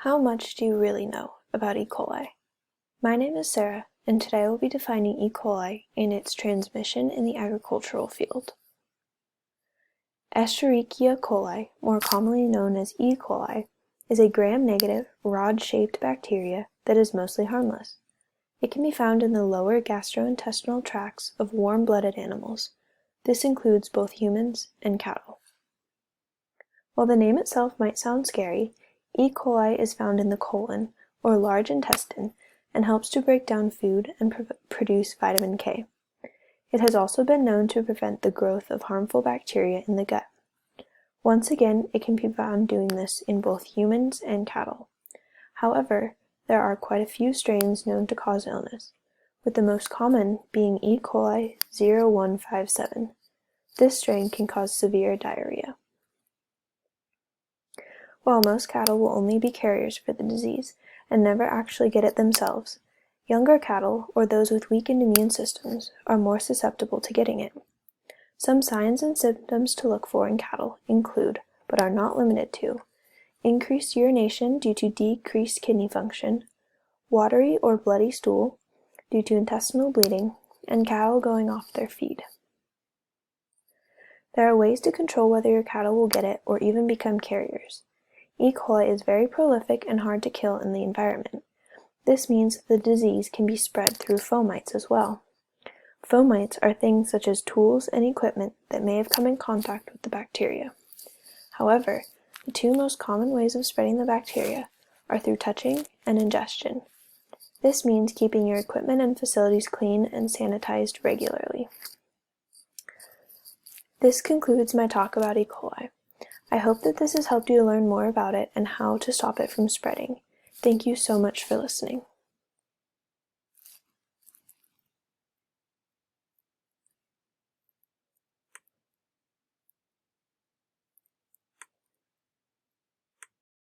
How much do you really know about E. coli? My name is Sarah, and today I will be defining E. coli and its transmission in the agricultural field. Escherichia coli, more commonly known as E. coli, is a gram-negative, rod-shaped bacteria that is mostly harmless. It can be found in the lower gastrointestinal tracts of warm-blooded animals. This includes both humans and cattle. While the name itself might sound scary, E. coli is found in the colon, or large intestine, and helps to break down food and produce vitamin K. It has also been known to prevent the growth of harmful bacteria in the gut. Once again, it can be found doing this in both humans and cattle. However, there are quite a few strains known to cause illness, with the most common being E. coli 0157. This strain can cause severe diarrhea. While most cattle will only be carriers for the disease and never actually get it themselves, younger cattle, or those with weakened immune systems, are more susceptible to getting it. Some signs and symptoms to look for in cattle include, but are not limited to, increased urination due to decreased kidney function, watery or bloody stool due to intestinal bleeding, and cattle going off their feed. There are ways to control whether your cattle will get it or even become carriers. E. coli is very prolific and hard to kill in the environment. This means the disease can be spread through fomites as well. Fomites are things such as tools and equipment that may have come in contact with the bacteria. However, the two most common ways of spreading the bacteria are through touching and ingestion. This means keeping your equipment and facilities clean and sanitized regularly. This concludes my talk about E. coli. I hope that this has helped you to learn more about it and how to stop it from spreading. Thank you so much for listening.